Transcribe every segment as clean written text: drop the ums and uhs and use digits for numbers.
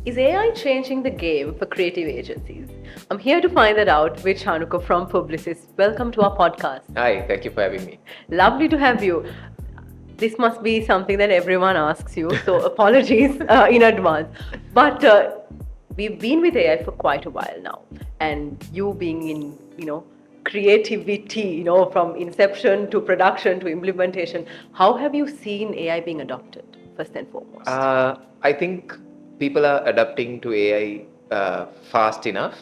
Is AI changing the game for creative agencies? I'm here to find that out with Chanuka from Publicis. Welcome to our podcast. Hi, thank you for having me. Lovely to have you. This must be something that everyone asks you, so apologies in advance. But we've been with AI for quite a while now, and you being in, creativity, from inception to production to implementation, how have you seen AI being adopted, first and foremost? I think people are adapting to AI fast enough.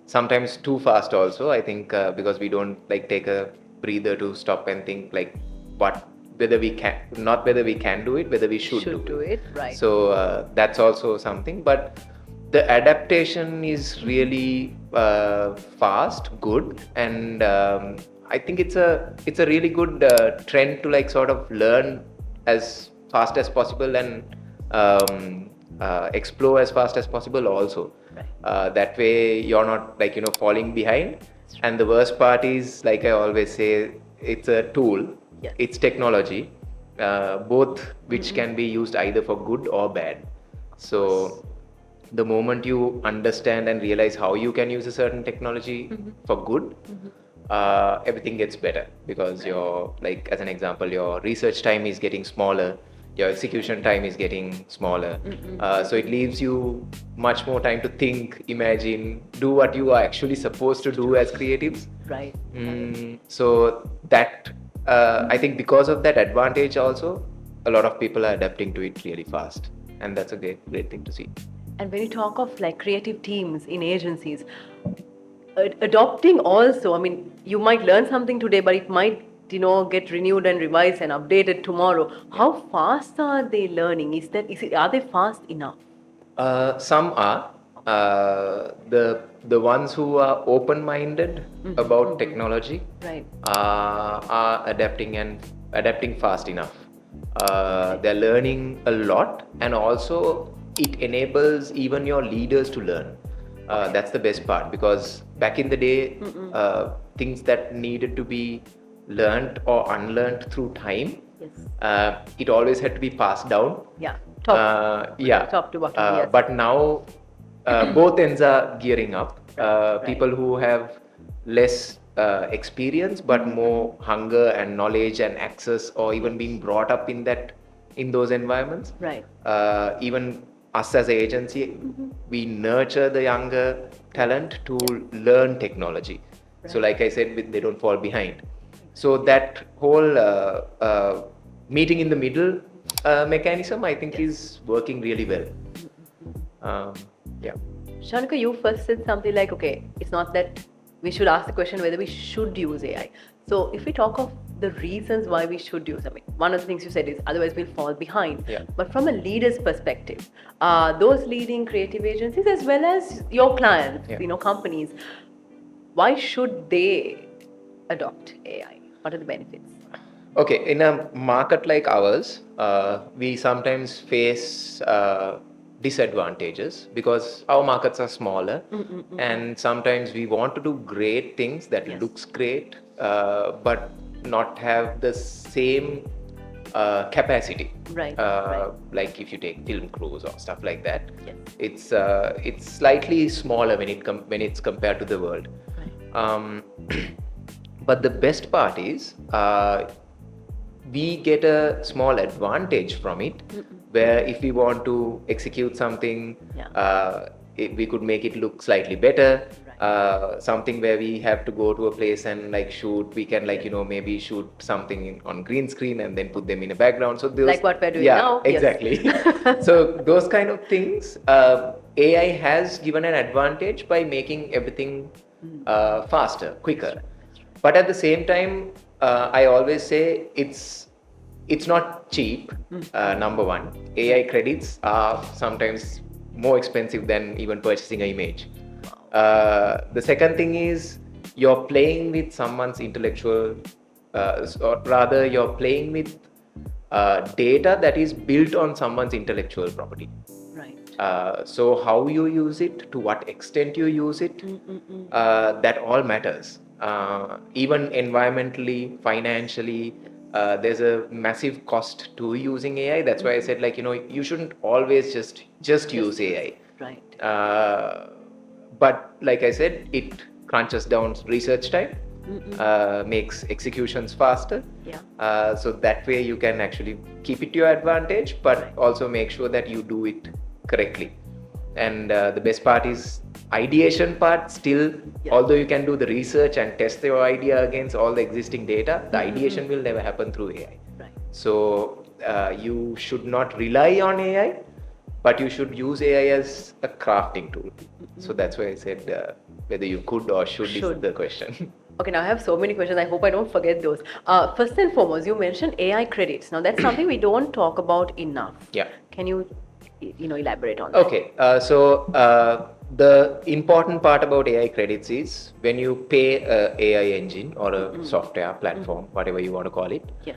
Sometimes too fast also. I think because we don't like take a breather to stop and think like what whether we can not whether we can do it, whether we should do it, right. So that's also something. But the adaptation is really fast, good, and I think it's a really good trend to like sort of learn as fast as possible and explore as fast as possible also. Right. That way you're not like falling behind. And the worst part is, like I always say, it's a tool. Yes. It's technology, both which can be used either for good or bad. So the moment you understand and realize how you can use a certain technology for good, everything gets better, because your, like as an example, your research time is getting smaller, your execution time is getting smaller. So it leaves you much more time to think, imagine, do what you are actually supposed to do as creatives. Right. So that I think because of that advantage also, a lot of people are adapting to it really fast, and that's a great thing to see. And when you talk of like creative teams in agencies, adopting also, I mean, you might learn something today, but it might, get renewed and revised and updated tomorrow. How fast are they learning? Are they fast enough? Some are. The ones who are open-minded about technology, Right. are adapting fast enough. They're learning a lot, and also it enables even your leaders to learn. That's the best part, because back in the day, things that needed to be learned or unlearned through time, Yes. it always had to be passed down. Yeah. Top to bottom. Yes. But now both ends are gearing up. People who have less experience but more hunger and knowledge and access, or even being brought up in those environments. Right. Even us as an agency, we nurture the younger talent to learn technology. So like I said, they don't fall behind. So that whole meeting in the middle mechanism, I think, is working really well. Yeah. Shanika, you first said something like, okay, it's not that we should ask the question whether we should use AI. So if we talk of the reasons why we should use, I mean, one of the things you said is otherwise we'll fall behind. Yeah. But from a leader's perspective, those leading creative agencies as well as your clients, companies, why should they adopt AI? What are the benefits? Okay, in a market like ours, we sometimes face disadvantages because our markets are smaller, and sometimes we want to do great things that looks great, but not have the same capacity. Right. Like if you take film crews or stuff like that, it's slightly smaller when it's compared to the world. But the best part is we get a small advantage from it, where if we want to execute something, we could make it look slightly better. Something where we have to go to a place and like shoot, we can like maybe shoot something on green screen and then put them in a background. So those, like what we're doing now. Exactly. So those kind of things, AI has given an advantage by making everything faster, quicker. But at the same time, I always say it's not cheap. Number one, AI credits are sometimes more expensive than even purchasing an image. The second thing is you're playing with someone's intellectual, or rather you're playing with data that is built on someone's intellectual property. Right. So how you use it, to what extent you use it, that all matters. Even environmentally, financially, there's a massive cost to using AI. That's why I said, like, you shouldn't always just use AI. Right. But like I said, it crunches down research time, makes executions faster. Yeah. So that way you can actually keep it to your advantage, but also make sure that you do it correctly. And the best part is ideation part still, although you can do the research and test your idea against all the existing data, the ideation will never happen through AI. Right. So you should not rely on AI, but you should use AI as a crafting tool. So that's why I said whether you could or should is the question. Okay, now I have so many questions. I hope I don't forget those. First and foremost, you mentioned AI credits. Now that's something we don't talk about enough. Yeah. Can you elaborate on that? Okay. The important part about AI credits is when you pay a AI engine or a software platform, whatever you want to call it. Yeah.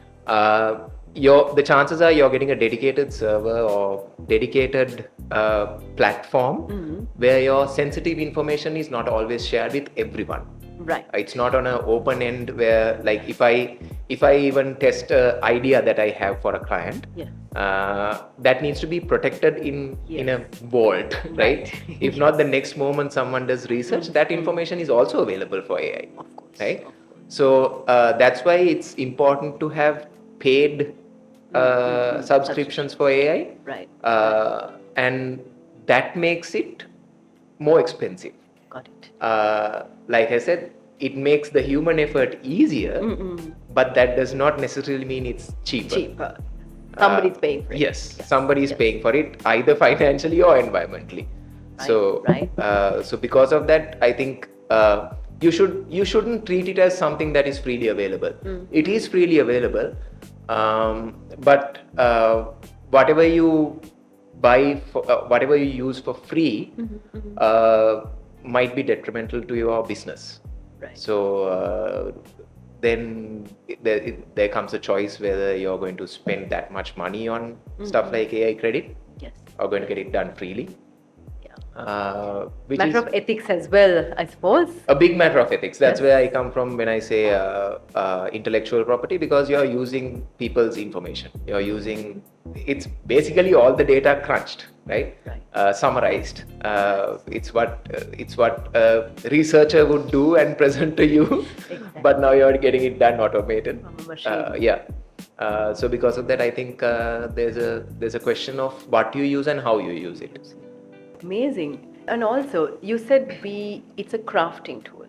The chances are you're getting a dedicated server or dedicated platform where your sensitive information is not always shared with everyone. Right. It's not on an open end where, like, if I even test an idea that I have for a client, that needs to be protected in a vault, right? If not, the next moment someone does research, that information is also available for AI, Of course. right? So that's why it's important to have paid subscriptions for AI, Right. and that makes it more expensive. Got it. Like I said, it makes the human effort easier, but that does not necessarily mean it's cheaper. Somebody's paying for it. Yes, somebody is paying for it, either financially or environmentally. So because of that, I think you shouldn't treat it as something that is freely available. It is freely available, but whatever you buy, whatever you use for free, might be detrimental to your business. Right. So then there comes a choice whether you're going to spend that much money on stuff like AI credit, or going to get it done freely. Which matter of ethics as well, I suppose. A big matter of ethics. That's where I come from when I say intellectual property, because you're using people's information. It's basically all the data crunched, right? Summarized. It's what a researcher would do and present to you, but now you're getting it done automated. From a machine. So because of that, I think there's a question of what you use and how you use it. Amazing. And also, you said it's a crafting tool.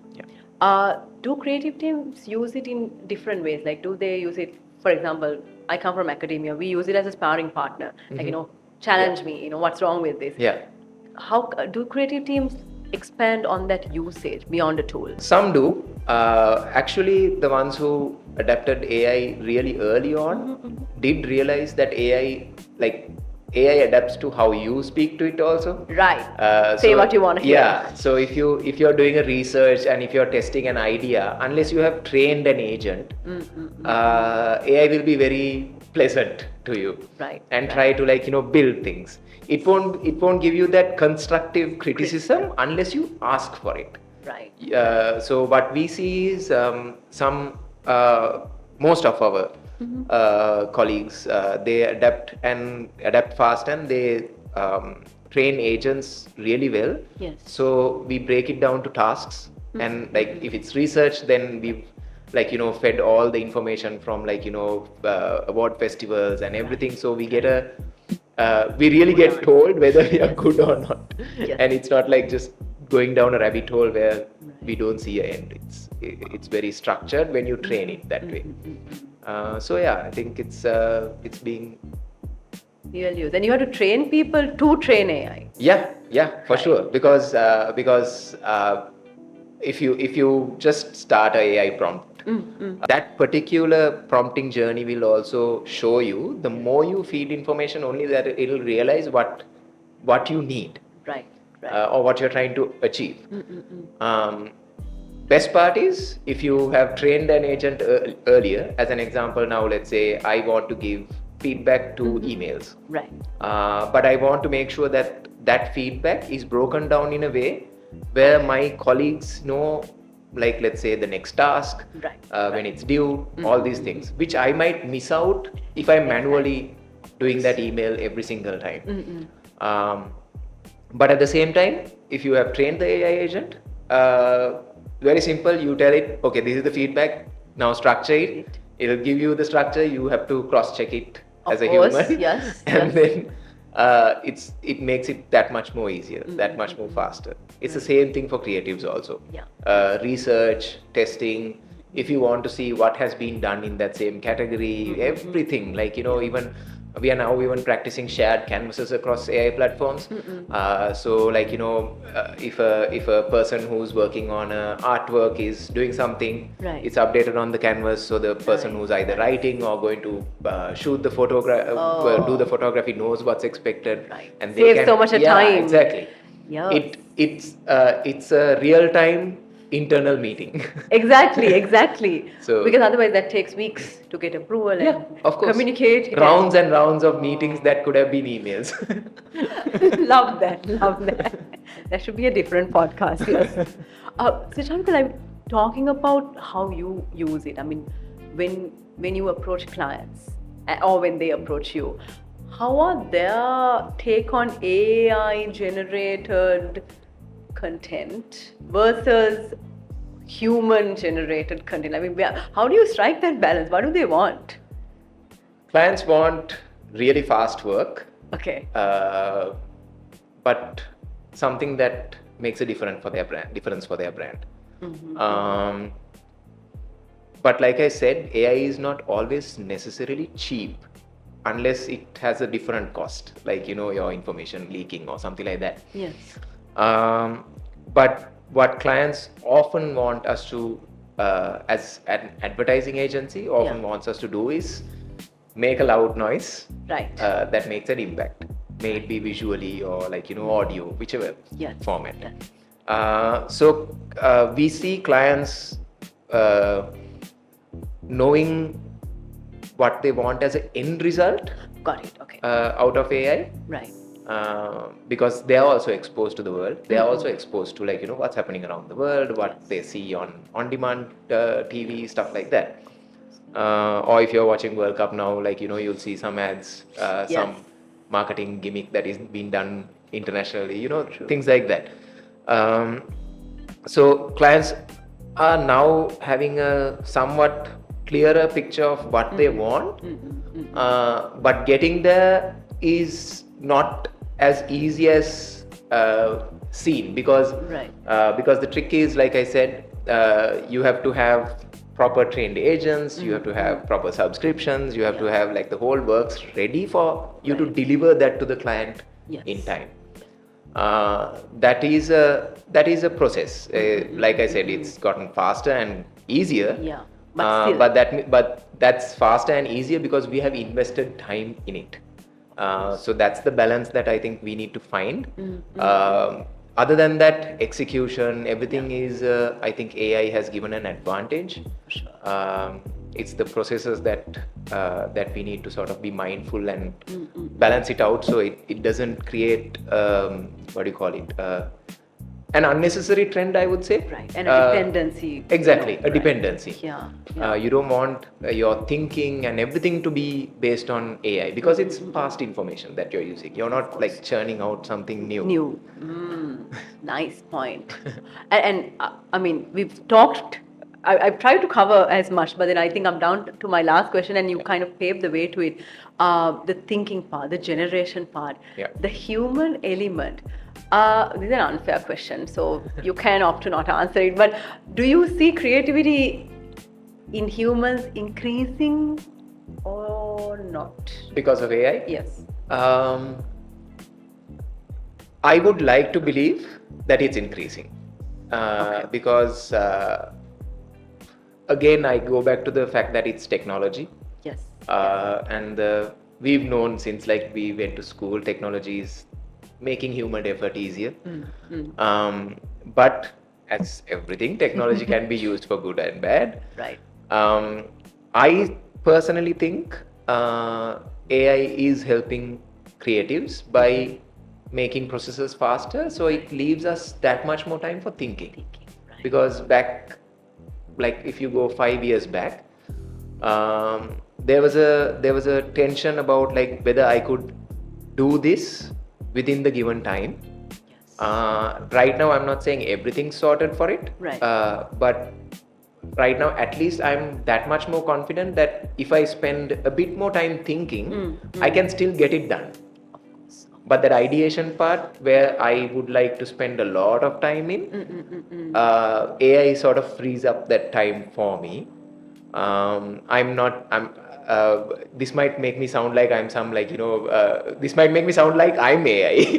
Do creative teams use it in different ways? Like, do they use it, for example, I come from academia, we use it as a sparring partner. Like, challenge me, what's wrong with this? How do creative teams expand on that usage beyond a tool? Some do. Actually, the ones who adapted AI really early on did realize that AI adapts to how you speak to it also. Right. Say what you want to hear. Yeah. So if you're doing a research and if you're testing an idea, unless you have trained an agent, AI will be very pleasant to you. Right. And try to build things. It won't give you that constructive criticism unless you ask for it. Right. So what we see is most of our colleagues, they adapt fast, and they train agents really well. So we break it down to tasks, and if it's research, then we've fed all the information from award festivals and everything. So we get we really get told whether we are good or not, and it's not like just going down a rabbit hole where we don't see an end. It's very structured when you train it that way. So I think it's being real use, and you have to train people to train AI. Yeah, for sure. Because if you just start an AI prompt, that particular prompting journey will also show you. The more you feed information, only that it'll realize what you need, right. Or what you're trying to achieve. Best part is if you have trained an agent earlier. As an example, now let's say I want to give feedback to emails, right? But I want to make sure that feedback is broken down in a way where my colleagues know, let's say the next task, when it's due, all these things, which I might miss out if I'm manually doing that email every single time. But at the same time, if you have trained the AI agent, very simple, you tell it, okay, this is the feedback, now structure it. It'll give you the structure, you have to cross check it as Of a course, human. yes, And yes. then it makes it that much more easier, that much more faster. It's the same thing for creatives also. Yeah. Research, testing, if you want to see what has been done in that same category, everything, like, even we are now even practicing shared canvases across AI platforms. So like, if a person who's working on a artwork is doing something, Right. it's updated on the canvas, so the person Right. who's either writing or going to shoot the photograph, do the photography, knows what's expected. Right. And Saves so much of yeah, time. exactly. Yes. It's a real time internal meeting. Exactly. So- Because otherwise that takes weeks to get approval Yeah, and of course. communicate. Rounds and rounds of meetings that could have been emails. Love that. That should be a different podcast. Yes. So Chanuka, I'm talking about how you use it. I mean, when you approach clients or when they approach you, how are their take on AI generated content versus human generated content? I mean, how do you strike that balance? What do they want? Clients want really fast work, Okay. but something that makes a difference for their brand. But like I said, AI is not always necessarily cheap unless it has a different cost, like your information leaking or something like that. Yes. But what clients often want us to, as an advertising agency, often Yeah. wants us to do is make a loud noise Right. that makes an impact, may it be visually or like audio, whichever Yes. format. Yes. So we see clients knowing what they want as an end result Got it. Okay. out of AI. Right. Because they are also exposed to the world. They are also exposed to like what's happening around the world, what they see on-demand TV, stuff like that. Or if you're watching World Cup now, like you'll see some ads, some marketing gimmick that is being done internationally, things like that. So clients are now having a somewhat clearer picture of what they want, but getting there is not as easy as seen, because Right. because the trick is, like I said, you have to have proper trained agents, you have to have proper subscriptions, you have to have like the whole works ready for you to deliver that to the client Yes. in time. That is a process. Like I said, it's gotten faster and easier. Yeah. But still. But that's faster and easier because we have invested time in it. So that's the balance that I think we need to find. Other than that, execution, everything is. I think AI has given an advantage. For sure. It's the processes that we need to sort of be mindful and balance it out, so it doesn't create what do you call it, an unnecessary trend, I would say. Right. And a dependency. Exactly, a Right. dependency. Yeah. You don't want your thinking and everything to be based on AI because it's past information that you're using. You're not like churning out something new. Nice point. I mean, we've talked. I've tried to cover as much, but then I think I'm down to my last question, and you kind of paved the way to it. The thinking part, the generation part, Yeah. the human element. This is an unfair question, so you can opt to not answer it. But do you see creativity in humans increasing or not? Because of AI? Yes. I would like to believe that it's increasing because again, I go back to the fact that it's technology. Yes. And we've known since like we went to school, technology is making human effort easier. But as everything, technology can be used for good and bad. Right. I personally think AI is helping creatives by making processes faster, so it leaves us that much more time for thinking. Right. Because back, like if you go 5 years back, there was a tension about like whether I could do this within the given time, Right now, I'm not saying everything's sorted for it. Right. But right now, at least I'm that much more confident that if I spend a bit more time thinking, I can still get it done. But that ideation part where I would like to spend a lot of time in, AI sort of frees up that time for me. This might make me sound like I'm some this might make me sound like I'm AI.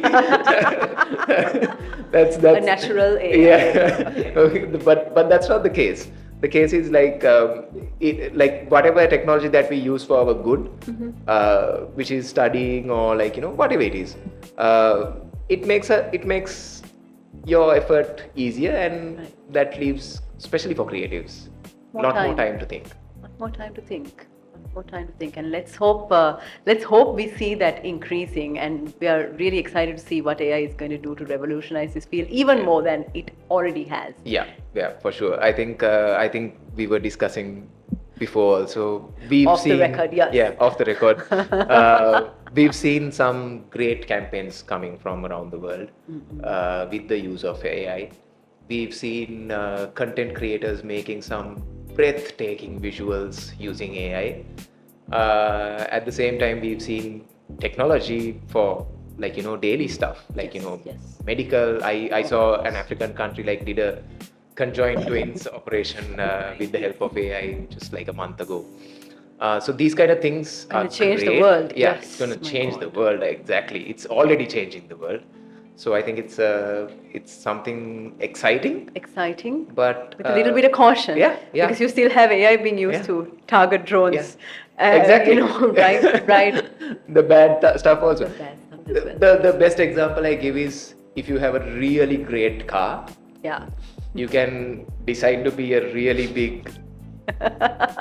that's A natural AI. Yeah. Okay, but that's not the case. The case is like like whatever technology that we use for our good, which is studying or whatever it is, it makes your effort easier, and that leaves, especially for creatives, a lot more time to think. More time to think. More time to think, and let's hope we see that increasing, and we are really excited to see what AI is going to do to revolutionize this field even more than it already has. Yeah, for sure. I think we were discussing before also. We've Off seen the record, yes. Yeah, off the record. We've seen some great campaigns coming from around the world with the use of AI. We've seen content creators making some breathtaking visuals using AI. At the same time, we've seen technology for daily stuff, Yes. medical. I saw an African country did a conjoined twins operation with the help of AI just like a month ago. So these kind of things are Gonna change the great. world. Yeah, Yes, it's going to my change God. the world. Exactly, it's already changing the world. So I think it's something exciting, but With a little bit of caution. yeah. Because you still have AI being used Yeah. to target drones. Exactly. Right. The bad stuff also. The bad stuff as well. The best example I give is if you have a really great car, Yeah. you can decide to be a really big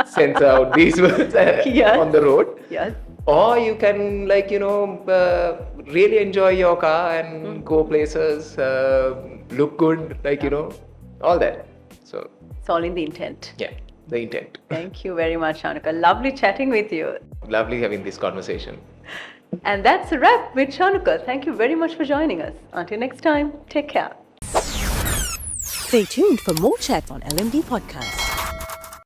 censor out these words Yes. on the road. Yes. Or you can really enjoy your car and go places, look good, all that. So It's all in the intent. yeah, the intent. Thank you very much, Chanuka. Lovely chatting with you. Lovely having this conversation. And that's a wrap with Chanuka. Thank you very much for joining us. Until next time, take care. Stay tuned for more chat on LMD Podcast.